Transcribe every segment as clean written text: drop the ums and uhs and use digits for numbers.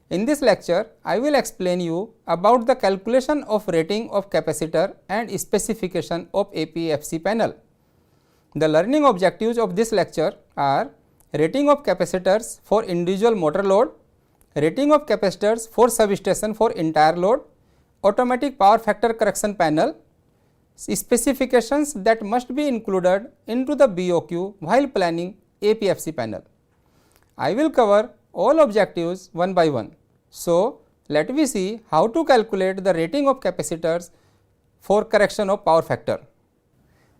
In this lecture, I will explain you about the calculation of rating of capacitor and specification of APFC panel. The learning objectives of this lecture are rating of capacitors for individual motor load, rating of capacitors for substation for entire load, automatic power factor correction panel, specifications that must be included into the BOQ while planning APFC panel. I will cover all objectives one by one. So, let me see how to calculate the rating of capacitors for correction of power factor.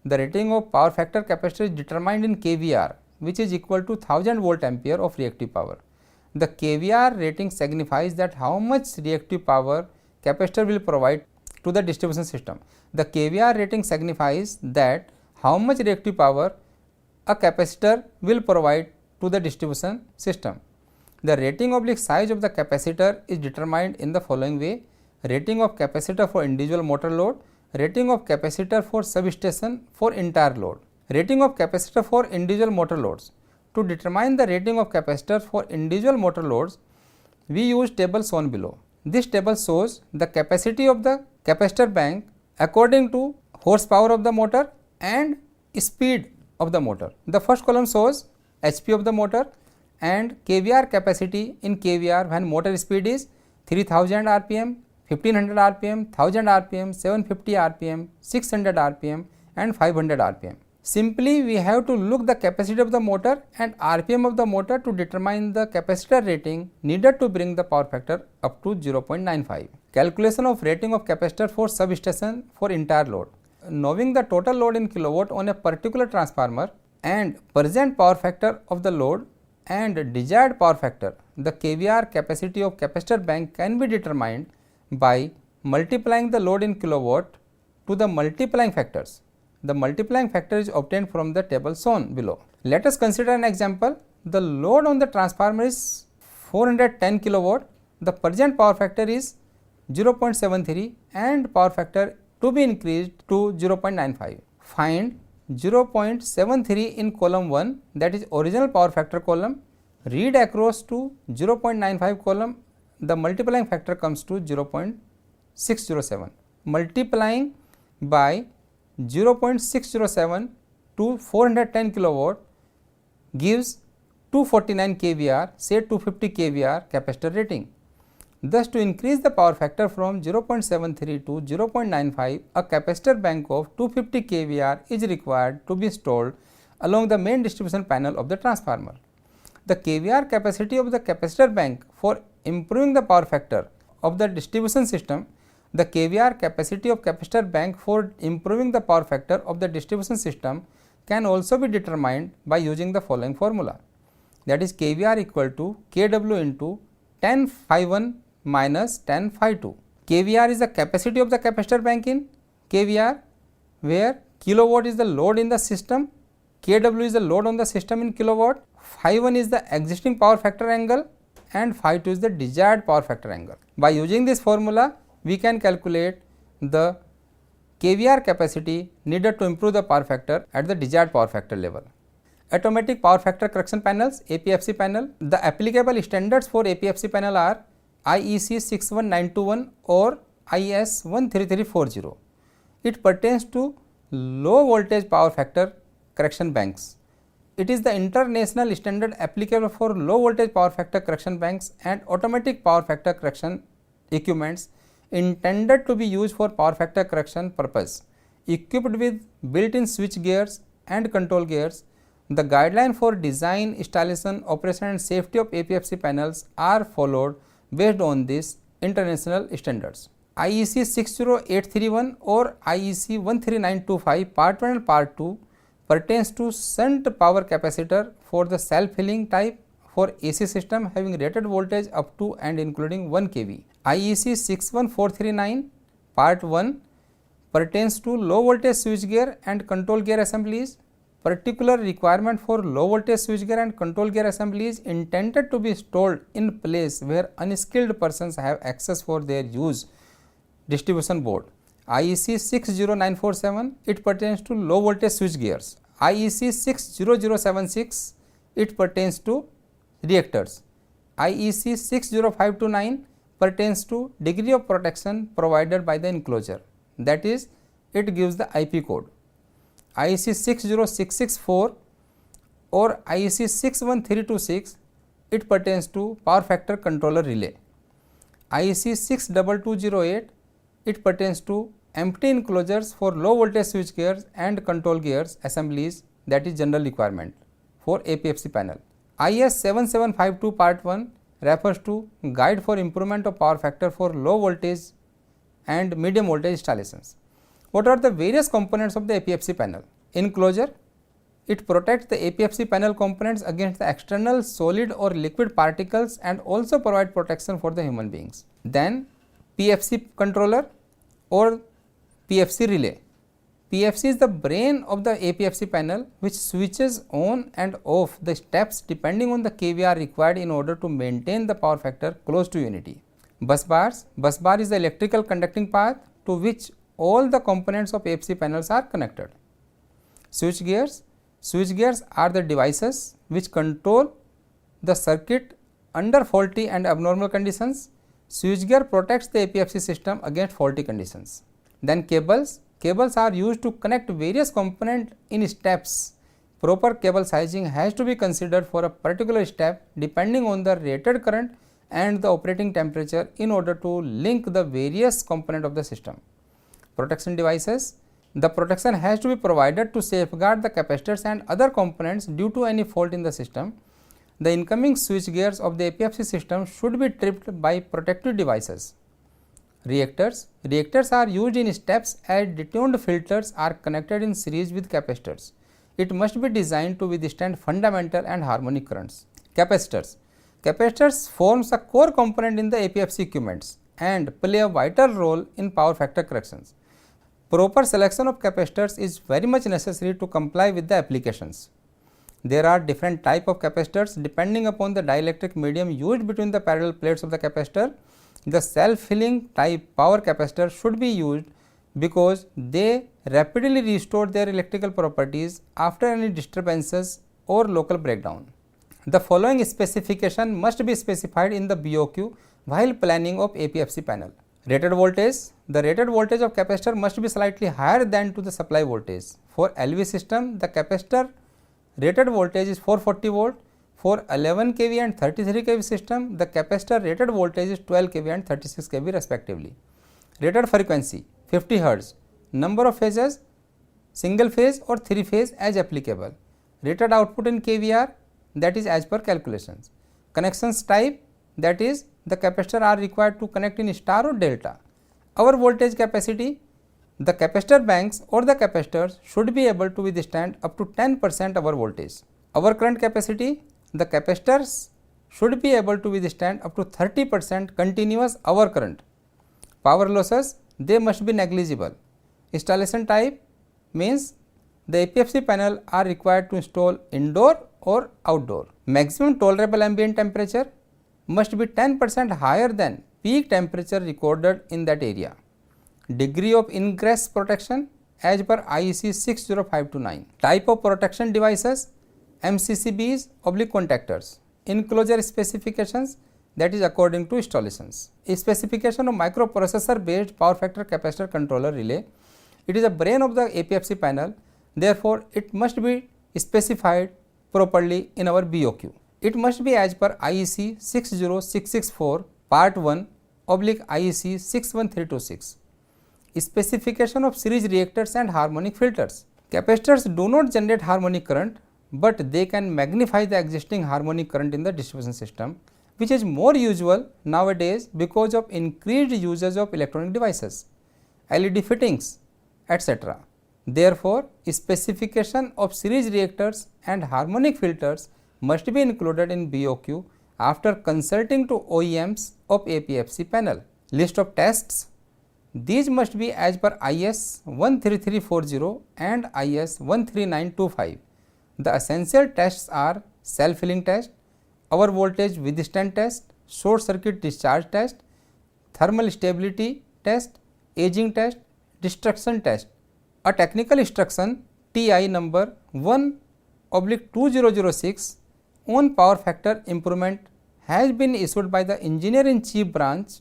The rating of power factor capacitor is determined in kVAR, which is equal to 1000 volt ampere of reactive power. The kVAR rating signifies that how much reactive power capacitor will provide to the distribution system. The kVAR rating signifies that how much reactive power a capacitor will provide to the distribution system. The rating oblique size of the capacitor is determined in the following way: rating of capacitor for individual motor load, rating of capacitor for substation for entire load, rating of capacitor for individual motor loads. To determine the rating of capacitor for individual motor loads, we use table shown below. This table shows the capacity of the capacitor bank according to horsepower of the motor and speed of the motor. The first column shows HP of the motor and kVAR capacity in kVAR when motor speed is 3000 rpm, 1500 rpm, 1000 rpm, 750 rpm, 600 rpm and 500 rpm. Simply we have to look the capacity of the motor and rpm of the motor to determine the capacitor rating needed to bring the power factor up to 0.95. Calculation of rating of capacitor for substation for entire load. Knowing the total load in kilowatt on a particular transformer and present power factor of the load and desired power factor, the kVAR capacity of capacitor bank can be determined by multiplying the load in kilowatt to the multiplying factors. The multiplying factor is obtained from the table shown below. Let us consider an example. The load on the transformer is 410 kilowatt. The present power factor is 0.73 and power factor to be increased to 0.95. Find 0.73 in column 1, that is original power factor column. Read across to 0.95 column, the multiplying factor comes to 0.607. Multiplying by 0.607 to 410 kilowatt gives 249 kVAR, say 250 kVAR capacitor rating. Thus, to increase the power factor from 0.73 to 0.95, a capacitor bank of 250 kVAR is required to be installed along the main distribution panel of the transformer. The kVAR capacity of the capacitor bank for improving the power factor of the distribution system, the kVAR capacity of capacitor bank for improving the power factor of the distribution system can also be determined by using the following formula, that is kVAR equal to kW into 10 phi 1 minus 10 phi 2. kVAR is the capacity of the capacitor bank in kVAR, where kilowatt is the load in the system, kW is the load on the system in kilowatt, phi 1 is the existing power factor angle and phi 2 is the desired power factor angle. By using this formula, we can calculate the kVAR capacity needed to improve the power factor at the desired power factor level. Automatic power factor correction panels, APFC panel. The applicable standards for APFC panel are IEC 61921 or IS 13340. It pertains to low voltage power factor correction banks. It is the international standard applicable for low voltage power factor correction banks and automatic power factor correction equipments intended to be used for power factor correction purpose. Equipped with built-in switch gears and control gears, the guideline for design, installation, operation and safety of APFC panels are followed based on these international standards. IEC 60831 or IEC 13925 Part 1 and Part 2 pertains to shunt power capacitor for the self-healing type for AC system having rated voltage up to and including 1 kV. IEC 61439 Part 1 pertains to low voltage switchgear and control gear assemblies. Particular requirement for low voltage switchgear and control gear assemblies intended to be installed in place where unskilled persons have access for their use. Distribution board. IEC 60947, it pertains to low voltage switch gears. IEC 60076, it pertains to reactors. IEC 60529 pertains to degree of protection provided by the enclosure, that is, it gives the IP code. IEC 60664 or IEC 61326, it pertains to power factor controller relay. IEC 62208, it pertains to empty enclosures for low voltage switch gears and control gears assemblies, that is general requirement for APFC panel. IS 7752 part 1 refers to guide for improvement of power factor for low voltage and medium voltage installations. What are the various components of the APFC panel? Enclosure, it protects the APFC panel components against the external solid or liquid particles and also provide protection for the human beings. Then PFC controller or PFC relay. PFC is the brain of the APFC panel which switches on and off the steps depending on the kVAR required in order to maintain the power factor close to unity. Bus bars, bus bar is the electrical conducting path to which all the components of APFC panels are connected. Switch gears, switch gears are the devices which control the circuit under faulty and abnormal conditions. Switch gear protects the APFC system against faulty conditions. Then cables, cables are used to connect various components in steps. Proper cable sizing has to be considered for a particular step depending on the rated current and the operating temperature in order to link the various components of the system. Protection devices, the protection has to be provided to safeguard the capacitors and other components due to any fault in the system. The incoming switch gears of the APFC system should be tripped by protective devices. Reactors, reactors are used in steps as detuned filters are connected in series with capacitors. It must be designed to withstand fundamental and harmonic currents. Capacitors, capacitors forms a core component in the APFC equipments and play a vital role in power factor corrections. Proper selection of capacitors is very much necessary to comply with the applications. There are different type of capacitors depending upon the dielectric medium used between the parallel plates of the capacitor. The self-healing type power capacitor should be used because they rapidly restore their electrical properties after any disturbances or local breakdown. The following specification must be specified in the BOQ while planning of APFC panel. Rated voltage, the rated voltage of capacitor must be slightly higher than to the supply voltage. For LV system, the capacitor rated voltage is 440 volt. For 11 kV and 33 kV system, the capacitor rated voltage is 12 kV and 36 kV respectively. Rated frequency 50 Hz. Number of phases, single phase or 3 phase as applicable. Rated output in kVAR, that is as per calculations. Connections type, that is the capacitor are required to connect in star or delta. Our voltage capacity, the capacitor banks or the capacitors should be able to withstand up to 10% our voltage. Our current capacity, the capacitors should be able to withstand up to 30% continuous hour current. Power losses, they must be negligible. Installation type means the APFC panel are required to install indoor or outdoor. Maximum tolerable ambient temperature must be 10% higher than peak temperature recorded in that area. Degree of ingress protection as per IEC 60529. Type of protection devices, MCCBs oblique contactors. Enclosure specifications, that is according to installations. A specification of microprocessor based power factor capacitor controller relay. It is a brain of the APFC panel, therefore it must be specified properly in our BOQ. It must be as per IEC 60664 part 1 oblique IEC 61326. Specification of series reactors and harmonic filters. Capacitors do not generate harmonic current, but they can magnify the existing harmonic current in the distribution system, which is more usual nowadays because of increased usage of electronic devices, LED fittings, etc. Therefore, specification of series reactors and harmonic filters must be included in BOQ after consulting to OEMs of APFC panel. List of tests, these must be as per IS 13340 and IS 13925. The essential tests are self-healing test, hour voltage withstand test, short circuit discharge test, thermal stability test, aging test, destruction test. A technical instruction TI number 1/2006 on power factor improvement has been issued by the engineer-in-chief branch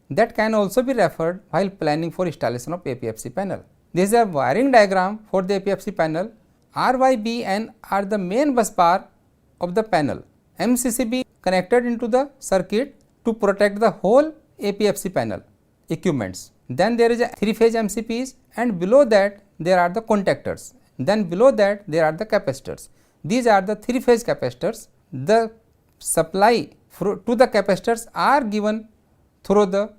that can also be referred while planning for installation of APFC panel. This is a wiring diagram for the APFC panel. R, Y, B, N are the main bus bar of the panel. MCCB connected into the circuit to protect the whole APFC panel equipments. Then there is a 3-phase MCPs, and below that there are the contactors. Then below that there are the capacitors. These are the 3-phase capacitors. The supply to the capacitors are given through the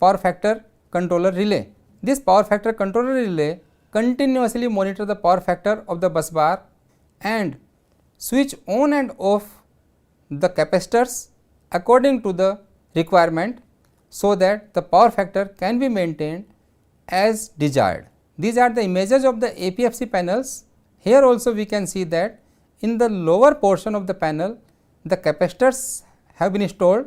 power factor controller relay. This power factor controller relay continuously monitor the power factor of the bus bar and switch on and off the capacitors according to the requirement, so that the power factor can be maintained as desired. These are the images of the APFC panels. Here also we can see that in the lower portion of the panel the capacitors have been installed.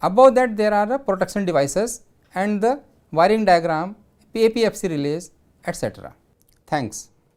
Above that there are the protection devices and the wiring diagram, APFC relays, etc. Thanks.